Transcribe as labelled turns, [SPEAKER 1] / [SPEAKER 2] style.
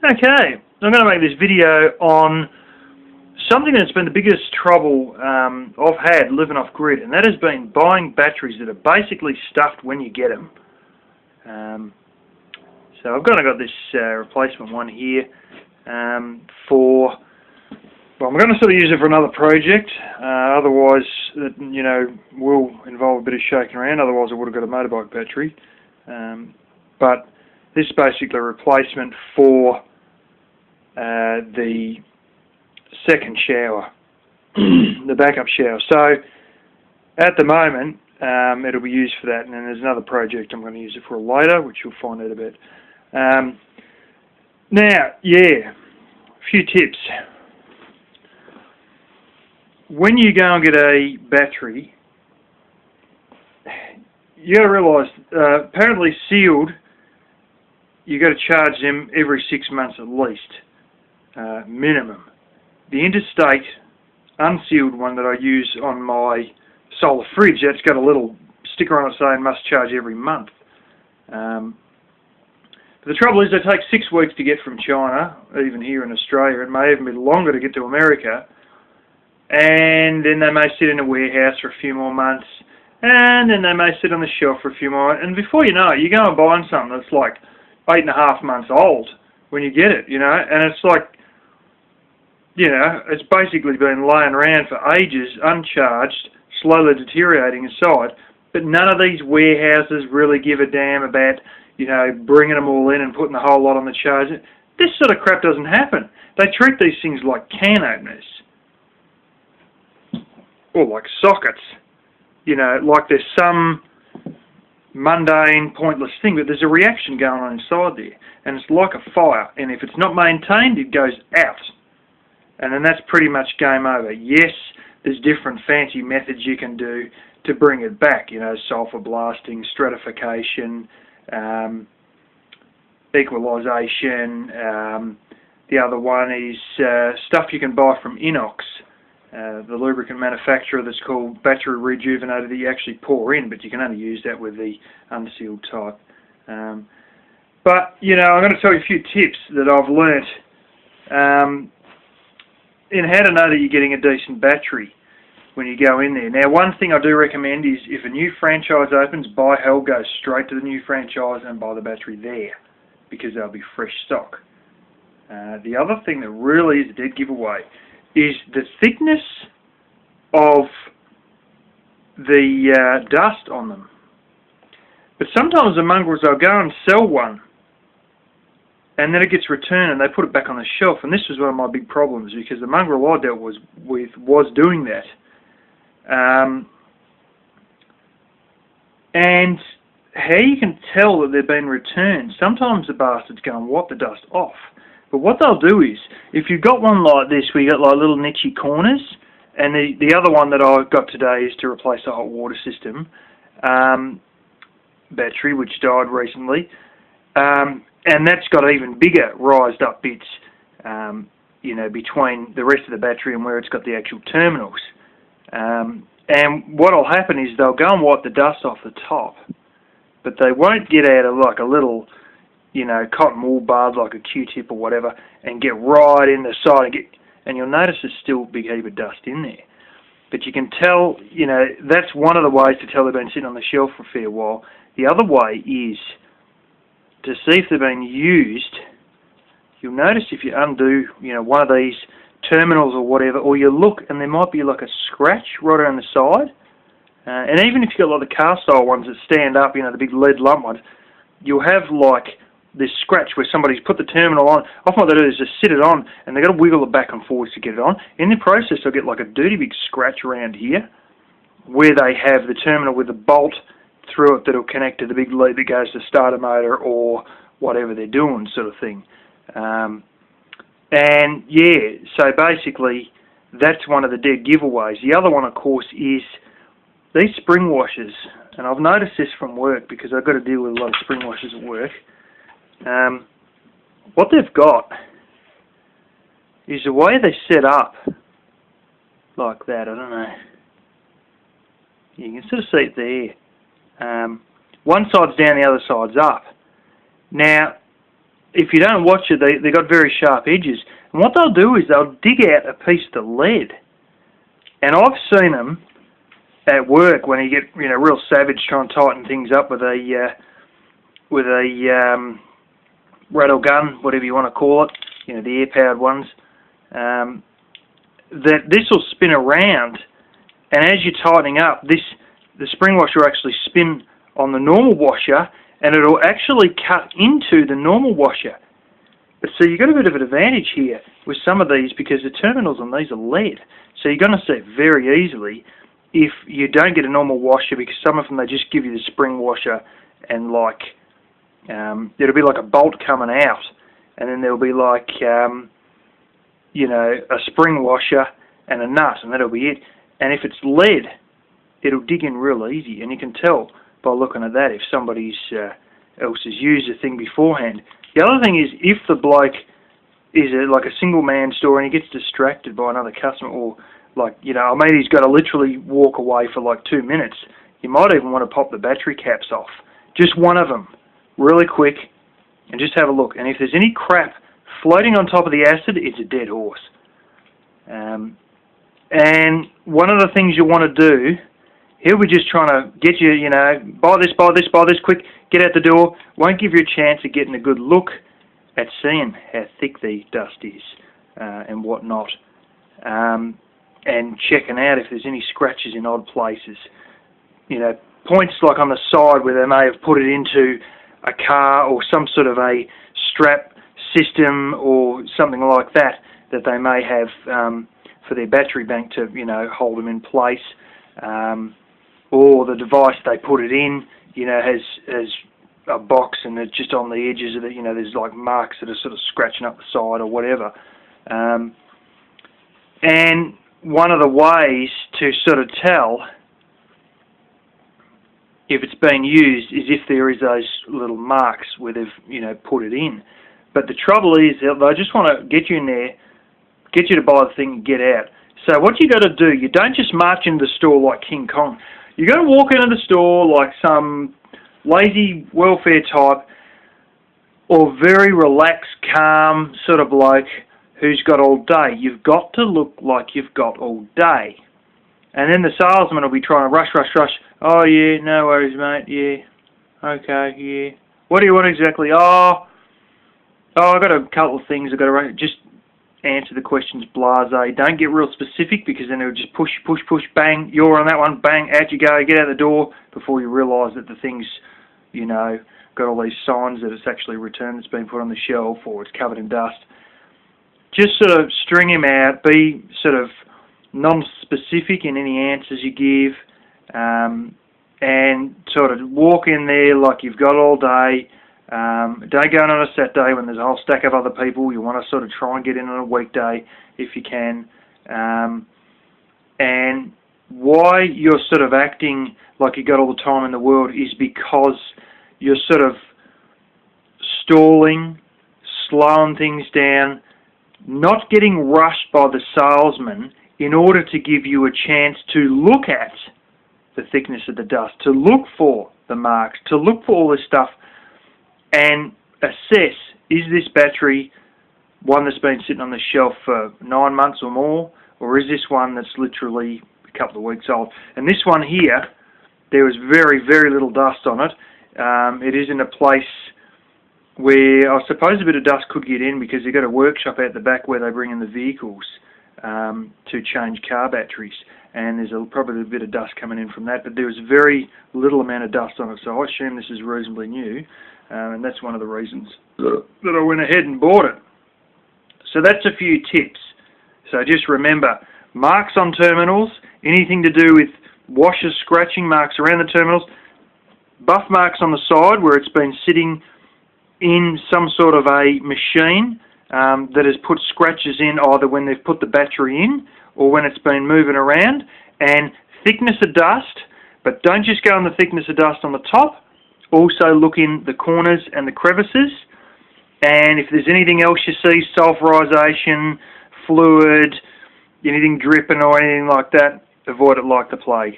[SPEAKER 1] Okay, I'm going to make this video on something that's been the biggest trouble I've had living off grid, and that has been buying batteries that are basically stuffed when you get them. So I've got this replacement one here well, I'm going to sort of use it for another project, otherwise it will involve a bit of shaking around, otherwise I would have got a motorbike battery. But this is basically a replacement for the second shower, the backup shower. So at the moment it'll be used for that, and then there's another project I'm going to use it for later, which you'll find out about. Now, yeah, a few tips. When you go and get a battery, you got to realise, apparently sealed, you got to charge them every 6 months at least, minimum. The interstate unsealed one that I use on my solar fridge, that's got a little sticker on it saying must charge every month. But the trouble is they take 6 weeks to get from China, even here in Australia. It may even be longer to get to America. And then they may sit in a warehouse for a few more months, and then they may sit on the shelf for a few more, and before you know it, you go and buy something that's like 8.5 months old when you get it, and it's like, it's basically been laying around for ages, uncharged, slowly deteriorating inside, but none of these warehouses really give a damn about, bringing them all in and putting the whole lot on the charge. This sort of crap doesn't happen. They treat these things like can openers. Or like sockets, like there's some mundane, pointless thing, but there's a reaction going on inside there, and it's like a fire, and if it's not maintained, it goes out, and then that's pretty much game over. Yes, there's different fancy methods you can do to bring it back, sulfur blasting, stratification, equalization. The other one is stuff you can buy from Inox, the lubricant manufacturer, that's called battery rejuvenator, that you actually pour in, but you can only use that with the unsealed type. But I'm going to tell you a few tips that I've learnt in how to know that you're getting a decent battery when you go in there. Now, one thing I do recommend is if a new franchise opens, buy hell, go straight to the new franchise and buy the battery there, because they'll be fresh stock. The other thing that really is a dead giveaway is the thickness of the dust on them. But sometimes the mongrels, they'll go and sell one, and then it gets returned and they put it back on the shelf, and this was one of my big problems, because the mongrel I dealt with was doing that. And how you can tell that they've been returned, sometimes the bastards go and wipe the dust off. But what they'll do is, if you've got one like this, where you've got like little nichey corners, and the other one that I've got today is to replace the hot water system battery, which died recently, and that's got even bigger rised up bits, between the rest of the battery and where it's got the actual terminals. And what'll happen is they'll go and wipe the dust off the top, but they won't get out of like a little cotton wool bud, like a Q-tip or whatever, and get right in the side, and you'll notice there's still a big heap of dust in there. But you can tell, that's one of the ways to tell they've been sitting on the shelf for a fair while. The other way is to see if they've been used. You'll notice if you undo, one of these terminals or whatever, or you look and there might be like a scratch right around the side. And even if you've got like the car style ones that stand up, the big lead lump ones, you'll have like this scratch where somebody's put the terminal on. Often what they do is just sit it on, and they've got to wiggle it back and forwards to get it on. In the process, they'll get like a dirty big scratch around here, where they have the terminal with a bolt through it that'll connect to the big lead that goes to start a motor or whatever they're doing, sort of thing. And yeah, so basically, that's one of the dead giveaways. The other one, of course, is these spring washers. And I've noticed this from work, because I've got to deal with a lot of spring washers at work. What they've got is the way they set up like that. I don't know. You can sort of see it there. One side's down, the other side's up. Now, if you don't watch it, they got very sharp edges. And what they'll do is they'll dig out a piece of lead. And I've seen them at work when you get real savage trying to tighten things up with a rattle gun, whatever you want to call it, the air-powered ones. That this will spin around, and as you're tightening up, the spring washer will actually spin on the normal washer, and it'll actually cut into the normal washer. But so you've got a bit of an advantage here with some of these because the terminals on these are lead. So you're going to see it very easily if you don't get a normal washer, because some of them, they just give you the spring washer and it'll be like a bolt coming out, and then there'll be like a spring washer and a nut, and that'll be it. And if it's lead, it'll dig in real easy, and you can tell by looking at that if somebody else has used the thing beforehand. The other thing is, if the bloke is like a single man store and he gets distracted by another customer, or maybe he's got to literally walk away for like 2 minutes, you might even want to pop the battery caps off. Just one of them, really quick, and just have a look. And if there's any crap floating on top of the acid, it's a dead horse. And one of the things you want to do, he'll be just trying to get you, buy this, quick, get out the door. Won't give you a chance of getting a good look at seeing how thick the dust is and whatnot. And checking out if there's any scratches in odd places. Points like on the side where they may have put it into a car or some sort of a strap system or something like that they may have for their battery bank to, hold them in place. Or the device they put it in, has a box and it's just on the edges of it, there's like marks that are sort of scratching up the side or whatever. And one of the ways to sort of tell if it's been used is if there is those little marks where they've, put it in. But the trouble is they just want to get you in there, get you to buy the thing and get out. So what you got to do, you don't just march into the store like King Kong. You got to walk into the store like some lazy welfare type or very relaxed, calm sort of bloke who's got all day. You've got to look like you've got all day. And then the salesman will be trying to rush. Oh, yeah, no worries, mate, yeah. Okay, yeah. What do you want exactly? Oh, I've got a couple of things I've got to just answer the questions blasé. Don't get real specific because then it'll just push, bang, you're on that one, bang, out you go, get out the door before you realise that the thing's, got all these signs that it's actually a return that's been put on the shelf or it's covered in dust. Just sort of string him out, be sort of non-specific in any answers you give, and sort of walk in there like you've got all day. Don't go in on a Saturday when there's a whole stack of other people. You want to sort of try and get in on a weekday if you can. And why you're sort of acting like you've got all the time in the world is because you're sort of stalling, slowing things down, not getting rushed by the salesman in order to give you a chance to look at the thickness of the dust, to look for the marks, to look for all this stuff and assess, is this battery one that's been sitting on the shelf for 9 months or more, or is this one that's literally a couple of weeks old? And this one here, there was very, very little dust on it. It is in a place where I suppose a bit of dust could get in because they've got a workshop out the back where they bring in the vehicles to change car batteries, and there's probably a bit of dust coming in from that, but there was very little amount of dust on it, so I assume this is reasonably new, and that's one of the reasons that I went ahead and bought it. So that's a few tips. So just remember, marks on terminals, anything to do with washers, scratching marks around the terminals, buff marks on the side where it's been sitting in some sort of a machine that has put scratches in either when they've put the battery in or when it's been moving around, and thickness of dust, but don't just go on the thickness of dust on the top, also look in the corners and the crevices, and if there's anything else you see, sulfurization, fluid, anything dripping or anything like that, avoid it like the plague.